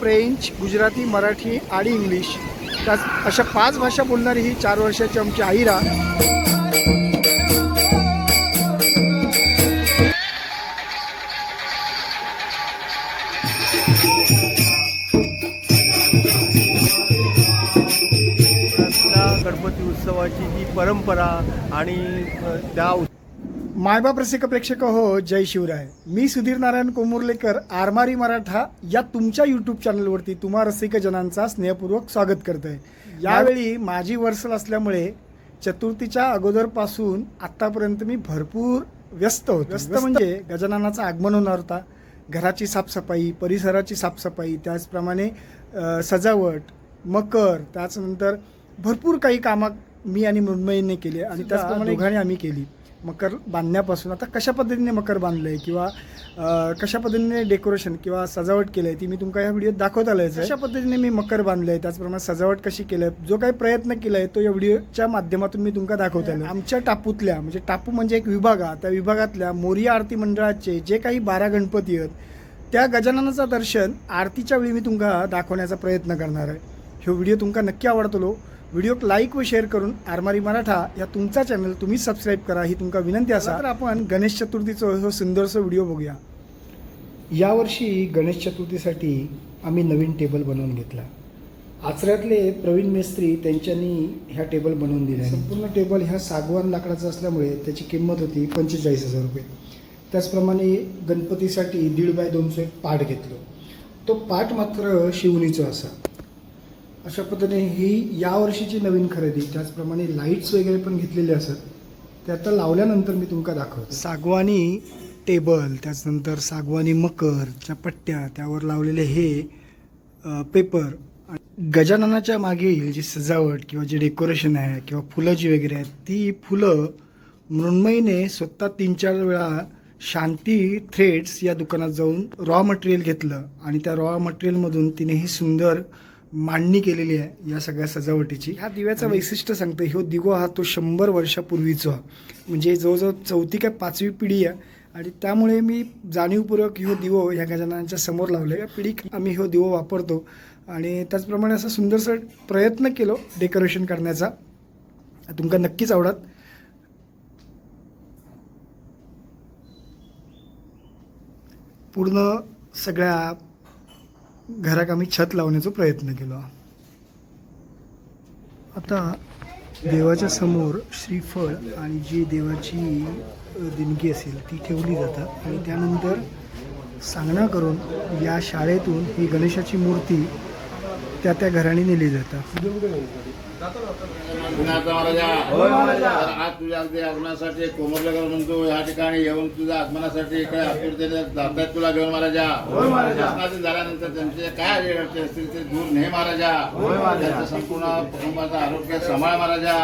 French, Gujarati, Marathi आणि English त्याच अशा 5 भाषा बोलणारी ही 4 वर्षाची आमची आईरा. गणपती उत्सवाची ही परंपरा आणि त्या मायबाप रसिक प्रेक्षक हो, जय शिवराय. मी सुधीर नारायण कोमुर्लेकर आरमारी मराठा या तुमच्या यूट्यूब चॅनलवरती तुम्हा रसिक जनांचा स्नेहपूर्वक स्वागत करतोय. यावेळी माझी वर्सल असल्यामुळे चतुर्थीच्या अगोदरपासून आत्तापर्यंत मी भरपूर व्यस्त म्हणजे गजाननाचं आगमन होणार होता. घराची साफसफाई, परिसराची साफसफाई, त्याचप्रमाणे सजावट, मकर, त्याच्यानंतर भरपूर काही कामं मी आणि मृण्मयीने केली आणि त्याचप्रमाणे दोघांनी आम्ही केली. मकर बांधण्यापासून आता कशा पद्धतीने मकर बांधलं आहे किंवा कशा पद्धतीने डेकोरेशन किंवा सजावट केलं आहे ती मी तुमका या व्हिडिओत दाखवत आलं आहे. कशा पद्धतीने मी मकर बांधलं आहे, त्याचप्रमाणे सजावट कशी केलं आहे, जो काही प्रयत्न केला आहे तो या व्हिडिओच्या माध्यमातून मी तुमका दाखवत आलो. आमच्या टापूतल्या म्हणजे टापू म्हणजे एक विभाग, त्या विभागातल्या मोरिया आरती मंडळाचे जे काही 12 गणपती आहेत त्या गजाननाचं दर्शन आरतीच्या वेळी मी तुमका दाखवण्याचा प्रयत्न करणार आहे. हा व्हिडिओ तुमका नक्की आवडतो. व्हिडिओक लाईक व शेअर करून आरमारी मराठा या तुमचा चॅनल तुम्ही सबस्क्राईब करा ही तुमका विनंती असा. तर आपण गणेश चतुर्थीचं हो सुंदरसं व्हिडिओ बघूया. यावर्षी गणेश चतुर्थीसाठी आम्ही नवीन टेबल बनवून घेतला. आचऱ्यातले प्रवीण मेस्त्री त्यांच्यानी ह्या टेबल बनवून दिल्या. संपूर्ण टेबल ह्या सागवान लाकडाचा असल्यामुळे त्याची किंमत होती 45,000 रुपये. त्याचप्रमाणे गणपतीसाठी 1.5 बाय 2चं एक पाट घेतलो. तो पाट मात्र शिवणीचा असा. अशा पद्धतीने ही यावर्षीची नवीन खरेदी. त्याचप्रमाणे लाईट्स वगैरे पण घेतलेले असतात, ते आता लावल्यानंतर मी तुमका दाखवतो. सागवानी टेबल, त्याच्यानंतर सागवानी मकरच्या पट्ट्या, त्यावर लावलेले हे पेपर. गजाननाच्या मागील जी सजावट किंवा जे डेकोरेशन आहे किंवा फुलं जी वगैरे आहेत ती फुलं मृण्मयीने स्वतः 3-4 वेळा शांती थ्रेड्स या दुकानात जाऊन रॉ मटेरियल घेतलं आणि त्या रॉ मटेरियलमधून तिने ही सुंदर मांडणी केलेली आहे या सगळ्या सजावटीची. ह्या दिव्याचं वैशिष्ट्य सांगते, ह्यो दिवा हा तो 100 वर्षापूर्वीचा, म्हणजे जवळजवळ 4थी का 5वी पिढी आहे आणि त्यामुळे मी जाणीवपूर्वक ह्यो दिवो ह्या गजाननाच्या समोर लावले. या पिढीक आम्ही ह्यो दिवो वापरतो आणि त्याचप्रमाणे असा सुंदरसा प्रयत्न केलो डेकोरेशन करण्याचा. तुमका नक्कीच आवडत. पूर्ण सगळ्या घराक आम्ही छत लावण्याचा प्रयत्न केलो. आता देवाच्या समोर श्रीफळ आणि जी देवाची देणगी असेल ती ठेवली जातात आणि त्यानंतर सांगणा करून या शाळेतून ही गणेशाची मूर्ती त्या घराने नेली जातात. आज तुझ्या अगदी आगमनासाठी कोमरलेकर म्हणतो या ठिकाणी येऊन तुझ्या आगमनासाठी इकडे आतुरतेने जातात तुला घेऊन महाराजा. झाल्यानंतर त्यांचे काय अडचणी असतील ते दूर ने महाराजा. त्यांचं संपूर्ण कुटुंबाचं आरोग्य सांभाळ महाराजा.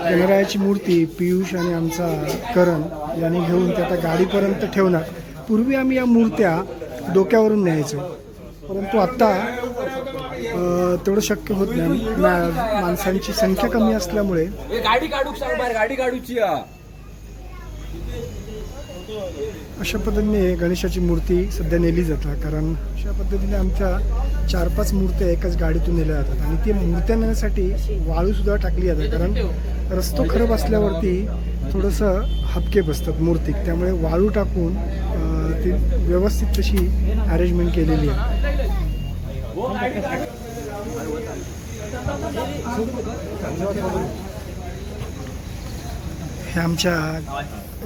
गणरायाची मूर्ती पियुष आणि आमचा करण यांनी घेऊन त्या आता गाडीपर्यंत ठेवणार. पूर्वी आम्ही या मूर्त्या डोक्यावरून न्यायचो, परंतु आता तेवढं शक्य होत नाही. माणसांची संख्या कमी असल्यामुळे गाडी काढू सांग बाहेर, गाडी काढूची. अशा पद्धतीने गणेशाची मूर्ती सध्या नेली जातात. कारण अशा पद्धतीने आमच्या 4-5 मूर्त्या एकाच गाडीतून नेल्या जातात आणि ती मूर्त्या नेण्यासाठी वाळूसुद्धा टाकली जाते. कारण रस्तो खराब असल्यावरती थोडंसं हबके बसतात मूर्तीक, त्यामुळे वाळू टाकून ती व्यवस्थित तशी अरेंजमेंट केलेली आहे. हे आमच्या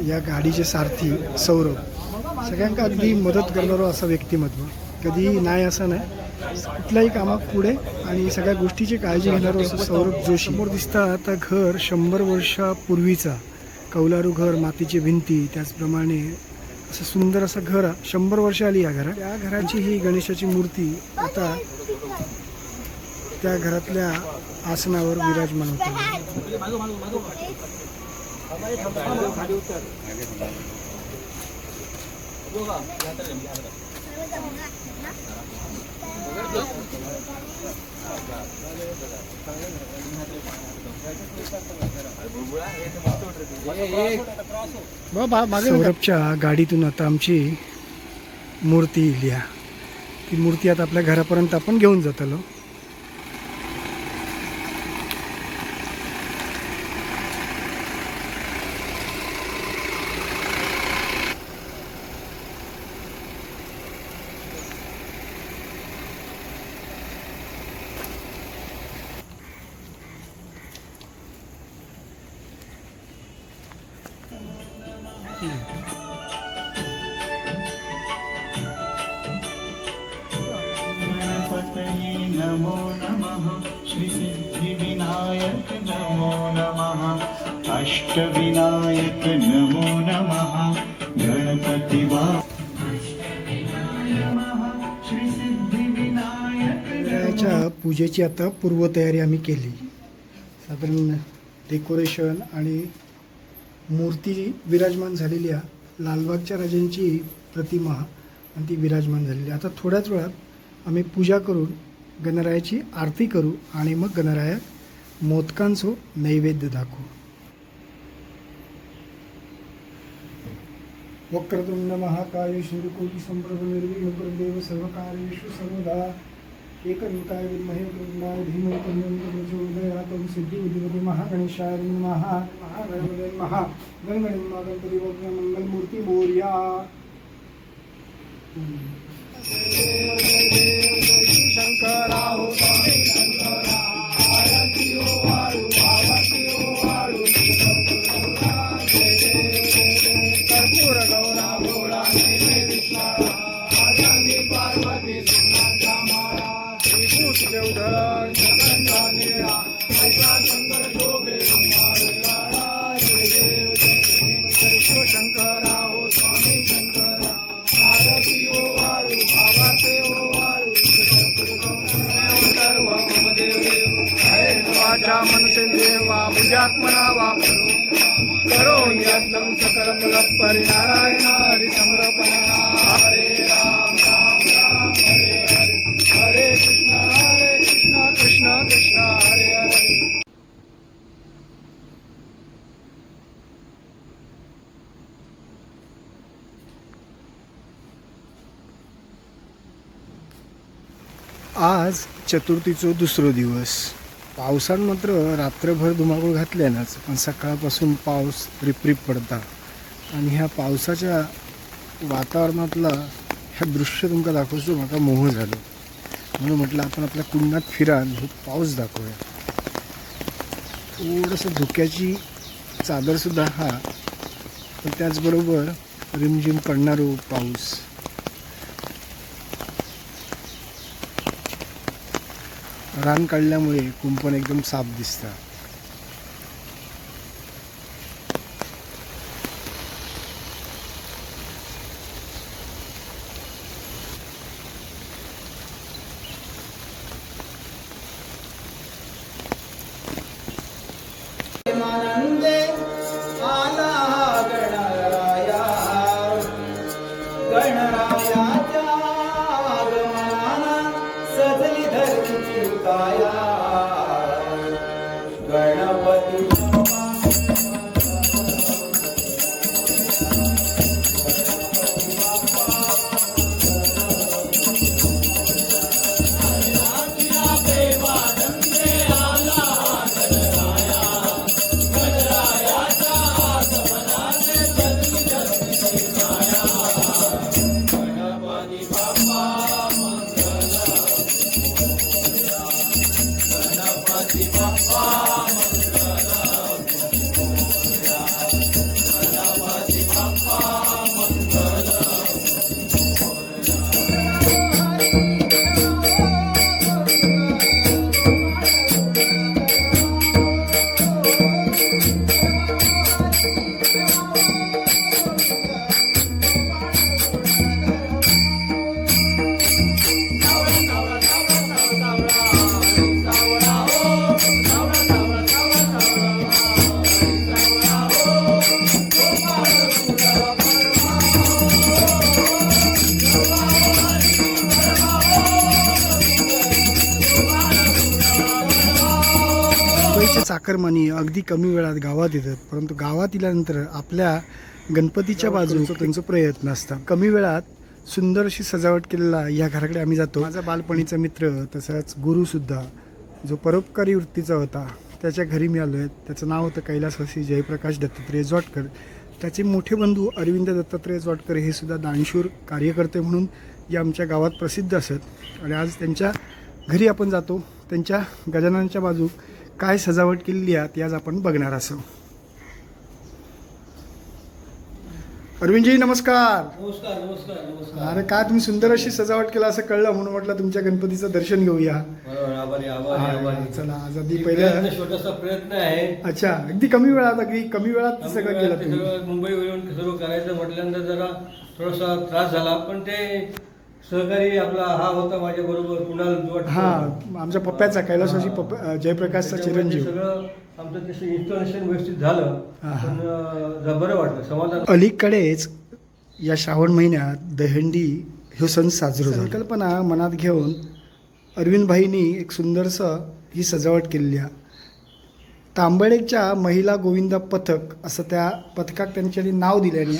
या गाडीचे सारथी सौरभ, सगळ्यांना अगदी मदत करणारं असं व्यक्तिमत्व. कधी नाही असं नाही, कुठल्याही कामात पुढे आणि सगळ्या गोष्टीची काळजी घेणारं असं सौरभ जोशी. समोर दिसतं आता घर 100 वर्षापूर्वीचा कौलारू घर, मातीची भिंती, त्याचप्रमाणे असं सुंदर असं घर. 100 वर्ष आली या घरात. त्या घराची ही गणेशाची मूर्ती आता त्या घरातल्या आसनावर विराजमान होते. सौरभच्या गाडीतून आता आमची मूर्ती इली. ती मूर्ती आता आपल्या घरापर्यंत आपण घेऊन जात आलो. गणपतये नमो नमः श्रीसिद्धिविनायक नमो नमः अष्टविनायक नमो नमः गणपति विनायकाच्या पूजेची आता पूर्वतयारी आम्ही केली. साधारण डेकोरेशन आणि मूर्ती विराजमान झालेली आहे. लालबागच्या राजांची प्रतिमा आणि ती विराजमान झालेली आहे. आता थोड्याच वेळात आम्ही पूजा करून गणरायाची आरती करू आणि मग गणराया मोदकांचो नैवेद्य दाखवू. वक्रतुंड महाकाय सूर्यकोटि संप्रभ निर्विघ्नं कुरु देव सर्वकार्येषु सर्वदा एकनिकाय विद्महे प्रचोदयाय धीमहि तन्नो प्रचोदयात्. ओम सिद्धि बुद्धिमते महागणेशाय नमः. महागणपतये नमः. गणगणपती बाप्पा मंगलमूर्ती मोरया. शंकरा हो स्वामी शंकरा आरती हो वाळू आरती हो वाळू कर्पूर गौरा भोळा कृष्णा आजामी पार्वती सुनाच्या माळा श्रीभूत देवधर सकंदा निळा ऐसा शंकर शोभे माळा जय देव जय शंकरा हो स्वामी शंकरा आरती हो वाळू भावाचे हो वाळू सर्व मम देव वाचा मनसे देवा बुजात्मना वापरू करो यत्नं सकलं परिनारायण हरि समर्पणा. हरे राम राम राम हरे हरे हरे कृष्ण कृष्ण कृष्ण हरे हरे. आज चतुर्थीचो दुसरो दिवस. पावसान मात्र रात्रभर धुमाकूळ घातल्यानंच, पण सकाळपासून पाऊस रिपरिप पडता आणि ह्या पावसाच्या वातावरणातला ह्या दृश्य तुमका दाखवतो म्हाका मोह झालो. म्हणून म्हटलं आपण आपल्या कुंडात फिरान हो पाऊस दाखवूया. थोडंसं धुक्याची चादरसुद्धा हा, पण त्याचबरोबर रिमझिम पडणारो पाऊस. रान काढल्यामुळे कुंपण एकदम साफ दिसतं. आनंदे आला गणराया गणरायाच्या आगमनाना सजली धरतीची काया. गणपती चाकरमानी अगदी कमी वेळात गावात येतात, परंतु गावात इल्यानंतर आपल्या गणपतीच्या बाजून त्यांचा प्रयत्न असतात. कमी वेळात सुंदर अशी सजावट केलेला या घराकडे आम्ही जातो. माझा बालपणीचा मित्र तसंच गुरुसुद्धा जो परोपकारी वृत्तीचा होता त्याच्या घरी मी आलो आहे. त्याचं नाव होतं कैलासवासी जयप्रकाश दत्तात्रय जोटकर. त्याचे मोठे बंधू अरविंद दत्तात्रय जोटकर हे सुद्धा दानशूर कार्यकर्ते म्हणून या आमच्या गावात प्रसिद्ध असत. आणि आज त्यांच्या घरी आपण जातो. त्यांच्या गजाननाच्या बाजू काय सजावट केलेली आहे ती आज आपण बघणार असो. अरविंदजी नमस्कार. नमस्कार नमस्कार नमस्कार. अरे काय तुम्ही सुंदर अशी सजावट केला असं कळलं म्हणून म्हटलं तुमच्या गणपतीचं दर्शन घेऊया. बरोबर, आभारी आभारी आभारी. चला आज आधी पहिला पहिल्या छोटासा प्रयत्न आहे. अच्छा अगदी कमी वेळात सगळं केलं तुम्ही. सगळं मुंबईवरून सर्व करायचं म्हटल्यानंतर जरा थोडासा त्रास झाला, पण ते सहकारी आपला हा होता माझ्या बरोबर कुणाल जोट. हा आमच्या पप्प्याचा कैलासवासी जयप्रकाशचा चिरंजीव. सगळं आमचं तसं इन्स्टॉलेशन व्यवस्थित झालं. हा, हा. पण बरं वाटलं, समाधान. अलीकडेच या श्रावण महिन्यात दहंडी हे सण साजरा झाला. संकल्पना मनात घेऊन अरविंदभाईंनी एक सुंदरसं ही सजावट केलेली आहे. तांबडेच्या महिला गोविंदा पथक असं त्या पथकाक त्यांच्यानी नाव दिल्याने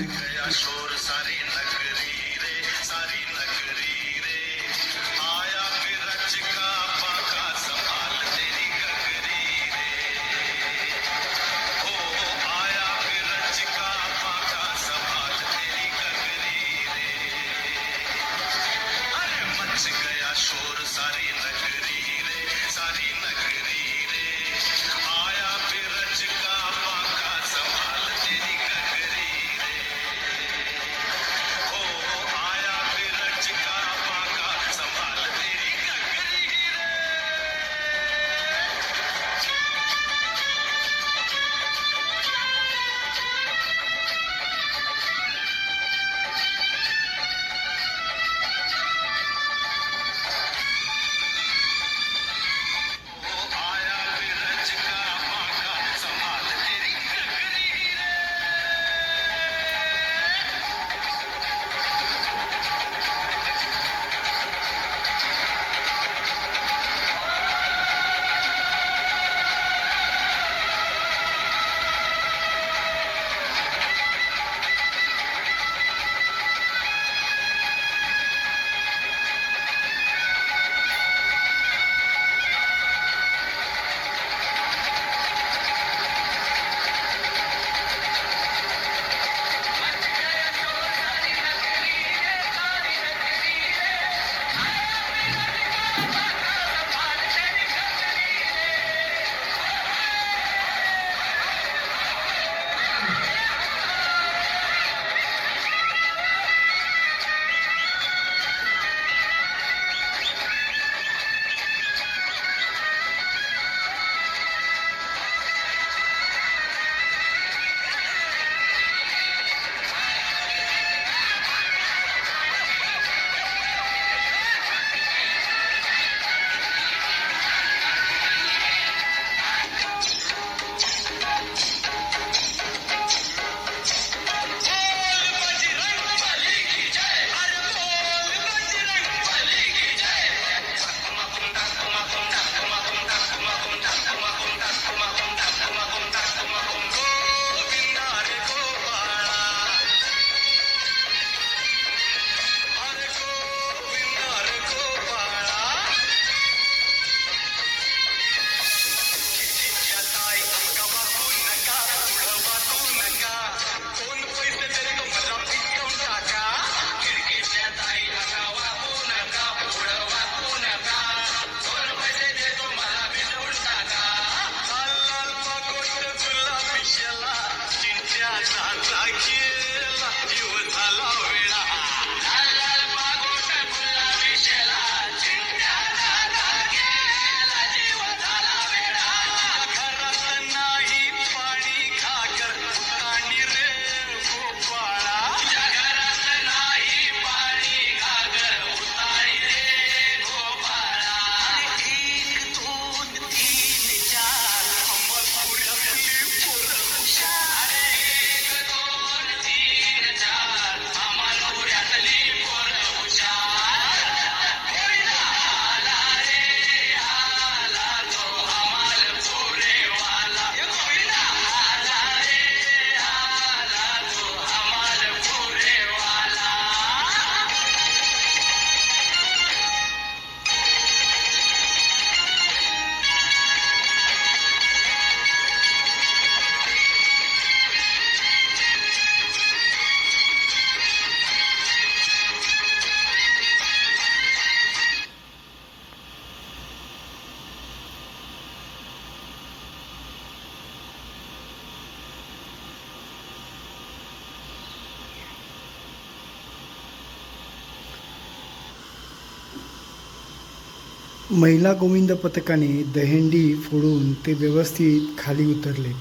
महिला गोविंद पथकाने दहीहंडी फोडून ते व्यवस्थित खाली उतरले.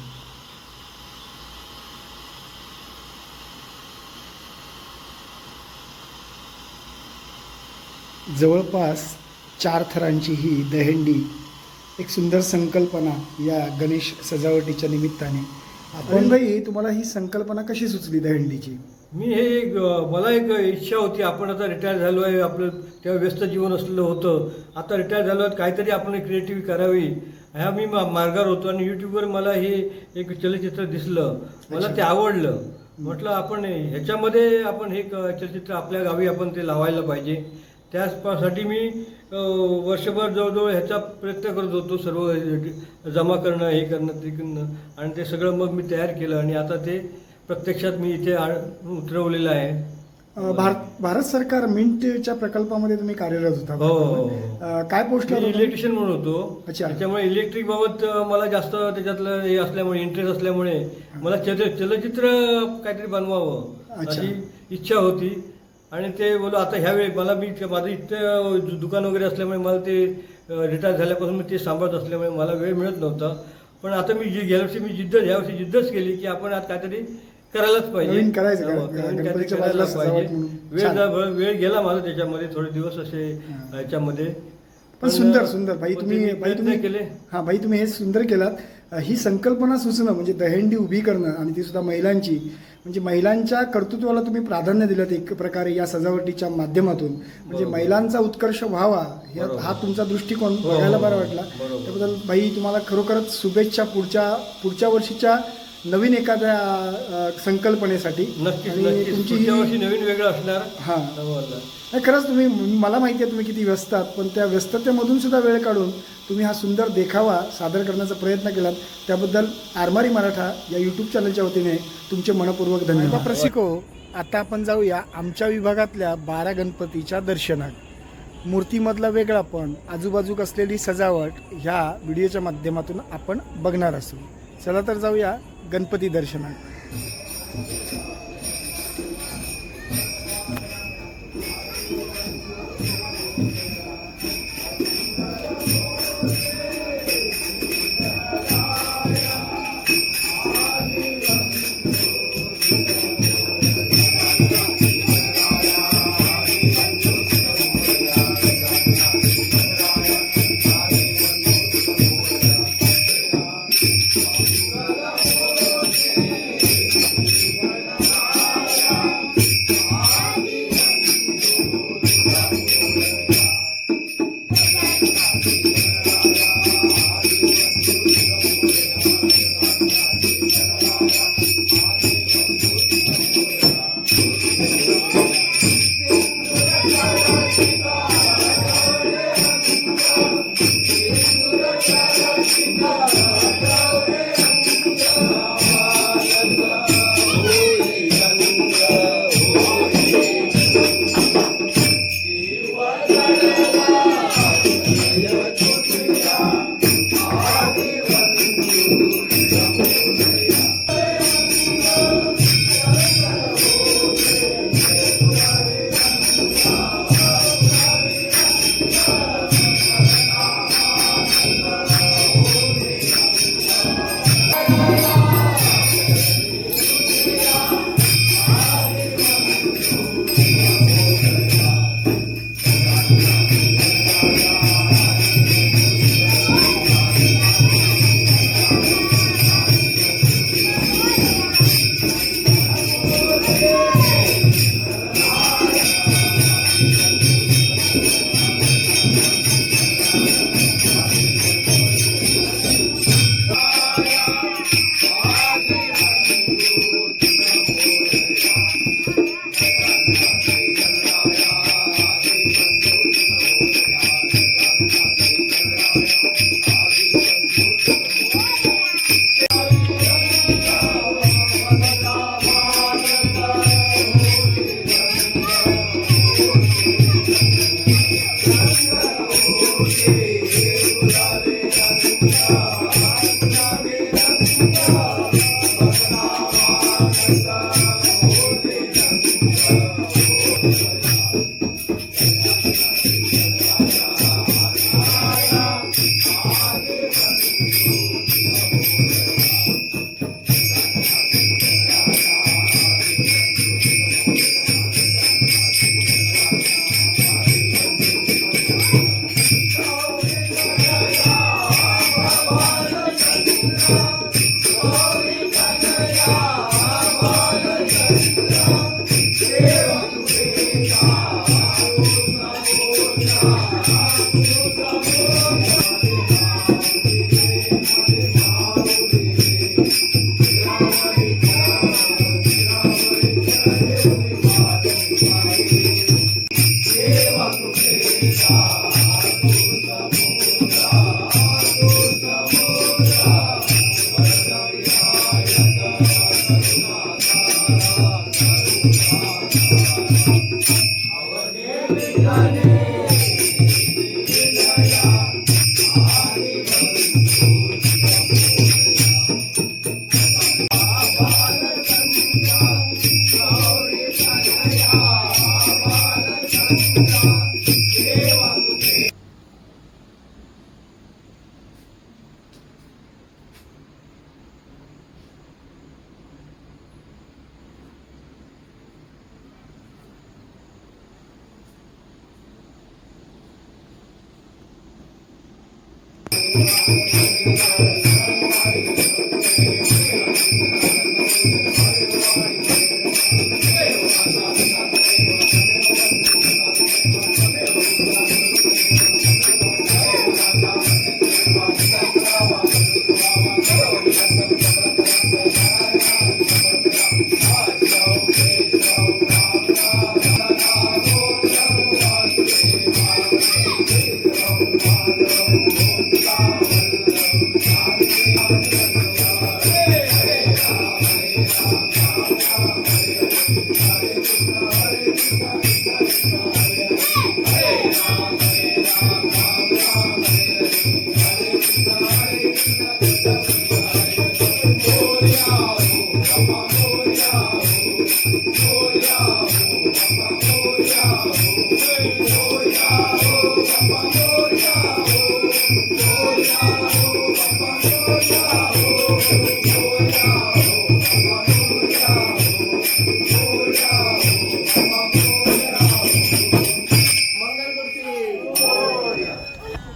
जवळपास 4 थरांची ही दहीहंडी एक सुंदर संकल्पना या गणेश सजावटीच्या निमित्ताने. आपण भाई तुम्हाला ही संकल्पना कशी सुचली दहीहंडीची? मी मला एक इच्छा होती. आपण आता रिटायर झालो आहे, आपलं तेव्हा व्यस्त जीवन असलेलं होतं. आता रिटायर झालो आहे, काहीतरी आपण क्रिएटिव्ह करावी ह्या मी मार्गावर होतो. आणि यूट्यूबवर मला हे एक चलचित्र दिसलं, मला ते आवडलं. म्हटलं आपण ह्याच्यामध्ये आपण हे चलचित्र आपल्या गावी आपण ते लावायला पाहिजे. त्यासाठी मी वर्षभर जवळजवळ ह्याचा प्रयत्न करत होतो, सर्व जमा करणं, हे करणं, ते करणं. आणि ते सगळं मग मी तयार केलं आणि आता ते प्रत्यक्षात मी इथे उतरवलेलं आहे. भारत सरकार मिंटच्या प्रकल्पामध्ये तुम्ही कार्यरत होता. हो. काय पोस्टला होता? इलेक्ट्रिशियन म्हणून होतो. अच्छा. त्याच्यामुळे इलेक्ट्रिक बाबत मला जास्त त्याच्यातलं हे असल्यामुळे, इंटरेस्ट असल्यामुळे मला चलचित्र काहीतरी बनवावं अशी इच्छा होती. आणि ते बोलू आता ह्यावेळी मला माझं इथं दुकान वगैरे असल्यामुळे मला ते रिटायर झाल्यापासून मी ते सांभाळत असल्यामुळे मला वेळ मिळत नव्हता. पण आता मी गेल्या वर्षी ह्यावर्षी जिद्दच केली की आपण आज काहीतरी करायलाच पाहिजे. नवीन करायचं हो, का? नवीन गणपतीच्या काहीतरी करायला बाजूला पाहिजे. सजावट म्हणून. वेळ गेला माझा त्याच्यामध्ये, थोडे दिवस असे ह्याच्यामध्ये. पण सुंदर भाई तुम्ही केले. हां भाई तुम्ही हे सुंदर केलात. ही संकल्पना सुचणं म्हणजे दहीहंडी उभी करणं आणि ती सुद्धा महिलांची, म्हणजे महिलांच्या कर्तृत्वाला तुम्ही प्राधान्य दिलं एक प्रकारे या सजावटीच्या माध्यमातून. म्हणजे महिलांचा उत्कर्ष व्हावा हा तुमचा दृष्टिकोन बघायला बरा वाटला. त्याबद्दल भाई तुम्हाला खरोखरच शुभेच्छा पुढच्या वर्षीच्या नवीन एखाद्या संकल्पनेसाठी. नक्कीच तुमची नवीन वेगळं असणार. हां नाही खरंच तुम्ही, मला माहिती आहे तुम्ही किती व्यस्त आहात, पण त्या व्यस्ततेमधून सुद्धा वेळ काढून तुम्ही हा सुंदर देखावा सादर करण्याचा प्रयत्न केलात. त्याबद्दल आरमारी मराठा या यूट्यूब चॅनलच्या वतीने तुमचे मनपूर्वक धन्यवाद. प्रसिको, आता आपण जाऊया आमच्या विभागातल्या 12 गणपतीच्या दर्शनात. मूर्तीमधला वेगळापण, आजूबाजूक असलेली सजावट ह्या व्हिडिओच्या माध्यमातून आपण बघणार असू. चला तर जाऊया गणपती दर्शनात.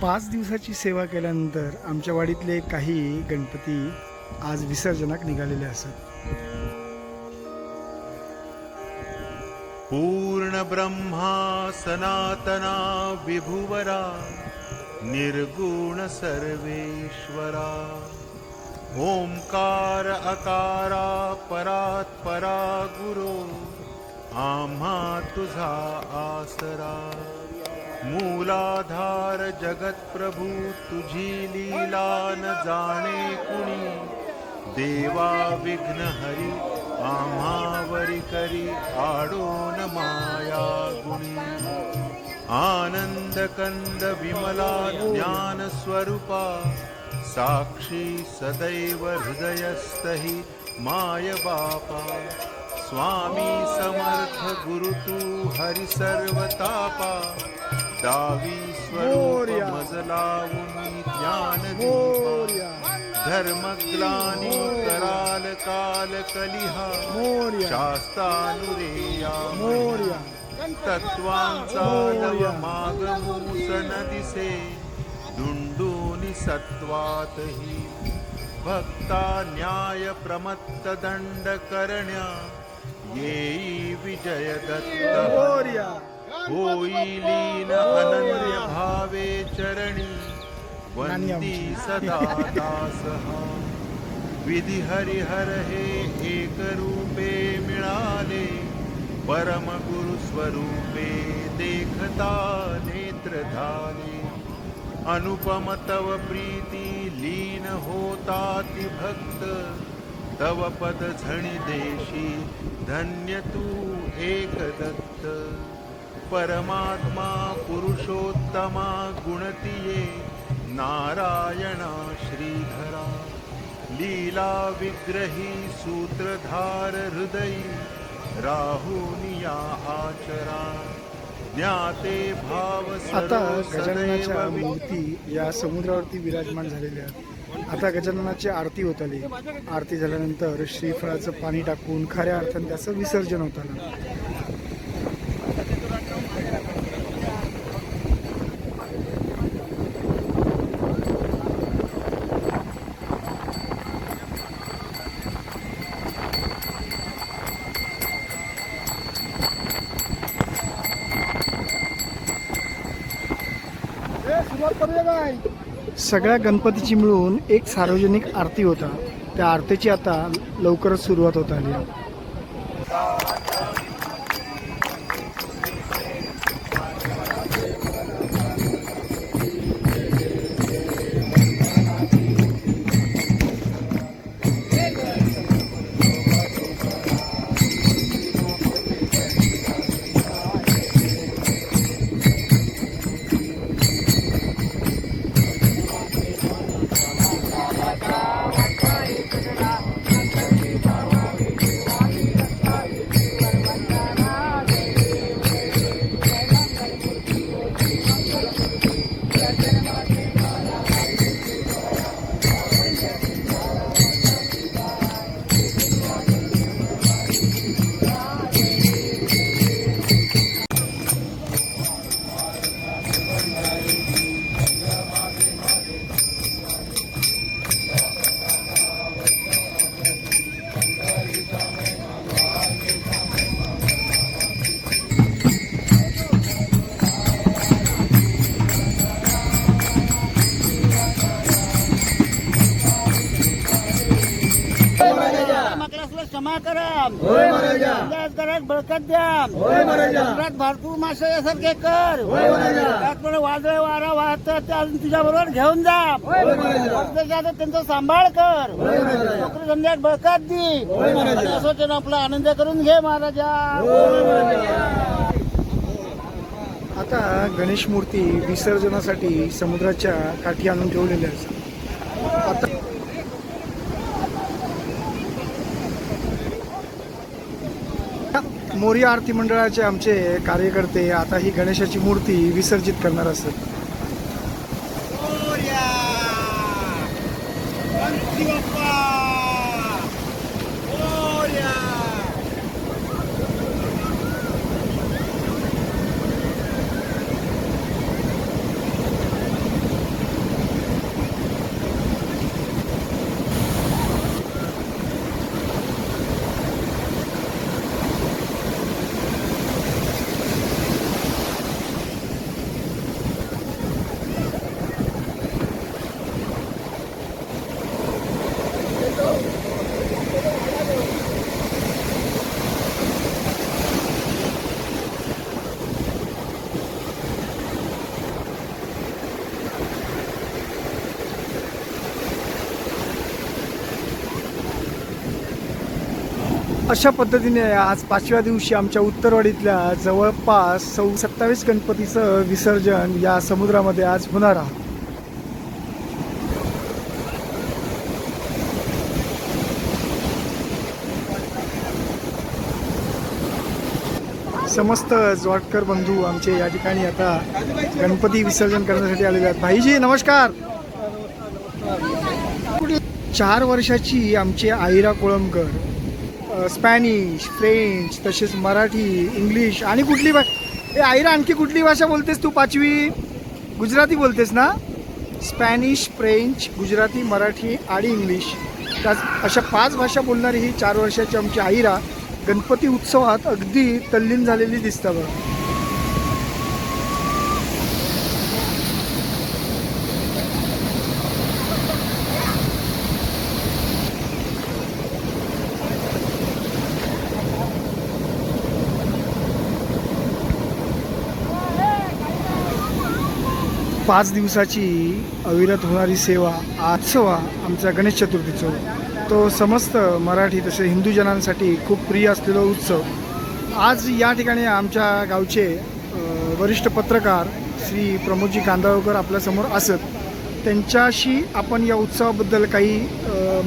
पाच दिवसाची सेवा केल्यानंतर आमच्या वाडीतले काही गणपती आज विसर्जनाक निघालेले असत. पूर्ण ब्रह्मा सनातना विभुवरा निर्गुण सर्वेश्वरा ओंकार अकारा परात् परा गुरो आम्हा तुझा आसरा मूलाधार जगत प्रभू तुझी लीला न जाणे कुणी देवा विघ्न हरी आम्हावरी करी आडोन माया गुणी आनंद कंद विमला ज्ञान स्वरूपा साक्षी सदैव हृदयस्थहि माय बापा स्वामी समर्थ गुरु तू हरि सर्वतापा दावी स्वरूप मजलावुनी ज्ञान दीपा धर्मग्लानी कराल काल कलिहा शास्तानुरेया तत्वांचा नव मागमूसन दिसे दुंडूनि सत्वातही भक्ता न्याय प्रमत्त दंड करण्या येई विजय दत्त होई लीन अनन्य भावे चरणी वंदी सदा दासः विधि हरिहर हे एक रूपे मिळाले परम गुरु स्वरूपे देखता नेत्र झाले अनुपम तव प्रीती लीन होता ति भक्त तव पद झणी देशी धन्य तू एक दत्त परमात्मा पुरुषोत्तमा गुणतिये नारायणा श्रीधरा लीला विग्रही सूत्रधार हृदयी राहुनिया आचरा ज्ञाते भाव आता गजाननाच्या मूर्ती या समुद्रावरती विराजमान झालेल्या आहेत. आता गजाननाची आरती होत आली. आरती झाल्यानंतर श्रीफळाचं पाणी टाकून खऱ्या अर्थाने त्याचं विसर्जन होत आलं. सगळ्या गणपतीची मिळून एक सार्वजनिक आरती होता. त्या आरतीची आता लवकरच सुरुवात होत आली. तुला क्षमा करा. होय महाराजा. घरात बळकत द्या. होय महाराजा. घरात भरपूर मासे यासारखे कर. होय महाराजा. त्यात मला वादळ वारा वाहतात ते अजून तुझ्या बरोबर घेऊन जा. होय महाराजा. त्यांचा सांभाळ कर. होय महाराजा. नोकरी धंद्यात बळकत दे. होय महाराजा. आणि असं त्यानं आपला आनंद करून घे महाराजा. होय महाराजा. आता गणेश मूर्ती विसर्जनासाठी समुद्राच्या काठी आणून ठेवलेल्या आहेत. आता मोरिया आरती मंडळाचे आमचे कार्यकर्ते आता ही गणेशाची मूर्ती विसर्जित करणार असतात. अशा पद्धतीने आज 5व्या दिवशी आमच्या उत्तरवाडीतल्या जवळपास 27 गणपतीचं विसर्जन या समुद्रामध्ये आज होणार आहे. समस्त जोडकर बंधू आमचे या ठिकाणी आता गणपती विसर्जन करण्यासाठी आलेले आहेत. भाईजी नमस्कार. 4 वर्षाची आमची आईरा कोळंबकर स्पॅनिश, फ्रेंच, तसेच मराठी, इंग्लिश आणि कुठली भाषा आईरा आणखी कुठली भाषा बोलतेस तू? 5वी गुजराती बोलतेस ना? स्पॅनिश, फ्रेंच, गुजराती, मराठी आणि इंग्लिश अशा 5 भाषा बोलणारी ही 4 वर्षाची आमची आईरा गणपती उत्सवात अगदी तल्लीन झालेली दिसतं बघा. पाच दिवसाची अविरत होणारी सेवा उत्सव आमचा गणेश चतुर्थीचा तो समस्त मराठी तसे हिंदू जनांसाठी खूप प्रिय असलेला उत्सव. आज या ठिकाणी आमच्या गावचे वरिष्ठ पत्रकार श्री प्रमोदजी कांदाळकर आपल्यासमोर असत. त्यांच्याशी आपण या उत्सवाबद्दल काही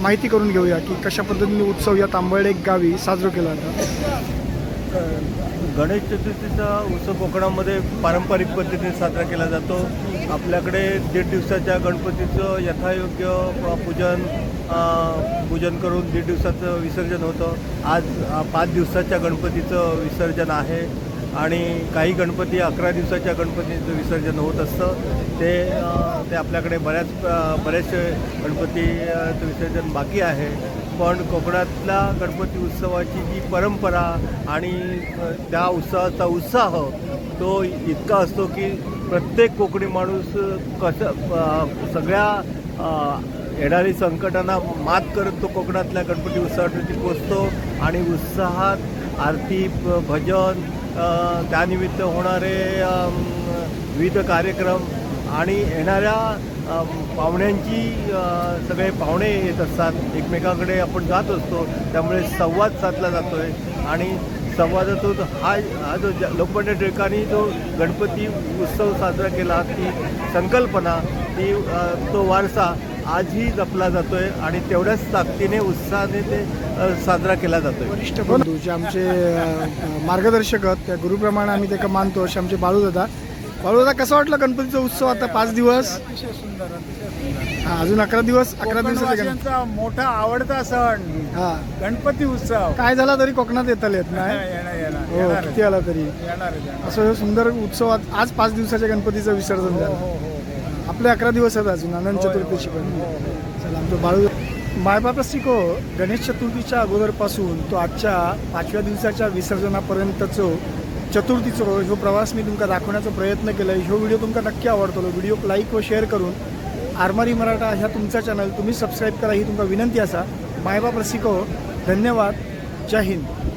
माहिती करून घेऊया की कशा पद्धतीने उत्सव या तांबळेक गावी साजरा केला जातो. गणेश चतुर्थीचा उत्सव कोकणामध्ये पारंपरिक पद्धतीने साजरा केला जातो. आपल्याकडे 1.5 दिवसाच्या गणपतीचं यथायोग्य पूजन करून 1.5 दिवसाचं विसर्जन होतं. आज 5 दिवसाच्या गणपतीचं विसर्जन आहे आणि काही गणपती 11 दिवसाच्या गणपतीचं विसर्जन होत असतं. ते आपल्याकडे बरेचसे गणपतीचं विसर्जन बाकी आहे. पण कोकणातल्या गणपती उत्सवाची जी परंपरा आणि त्या उत्सवाचा उत्साह तो इतका असतो की प्रत्येक कोकणी माणूस सगळ्या येणारी संकटांना मात करत तो कोकणातल्या गणपती उत्सवासाठी पोचतो आणि उत्साहात आरती, भजन, त्यानिमित्त होणारे विविध कार्यक्रम आणि येणाऱ्या पाहुण्यांची सगळे पाहुणे येत असतात. एकमेकांकडे आपण जात असतो, त्यामुळे संवाद साधला जातो आहे आणि संवादातून हा जो लोकमान्य टिळकांनी जो गणपती उत्सव साजरा केला ती संकल्पना तो वारसा आजही जपला जातो आहे आणि तेवढ्याच ताकदीने उत्साहाने ते साजरा केला जातो आहे. वरिष्ठ बंधू जे आमचे मार्गदर्शक आहेत त्या गुरुप्रमाणे आम्ही त्याला मानतो असे आमचे बाळूदादा. कसं वाटलं गणपतीचा उत्सव आता 5 दिवस? अजून 11 दिवसाचा मोठा आवडता सण हा गणपती उत्सव. काय झाला तरी कोकणात येता येत नाही हो, किती आला तरी असं सुंदर उत्सव आज 5 दिवसाच्या गणपतीचं विसर्जन झालं. आपले 11 दिवस आहेत अजून अनंत चतुर्थीची पण. चला आमचं बाळू मायबापाशी को गणेश चतुर्थीच्या अगोदरपासून तो आजच्या 5व्या दिवसाच्या विसर्जनापर्यंतचो चतुर्थीचो ह्यो प्रवास मी तुमका दाखवण्याचा प्रयत्न केला. ह्यो व्हिडिओ तुमका नक्की आवडतो. व्हिडिओ लाईक व शेअर करून आरमारी मराठा ह्या तुमचा चॅनल तुम्ही सबस्क्राईब करा ही तुमका विनंती असा. मायबाप रसिको धन्यवाद. जय हिंद.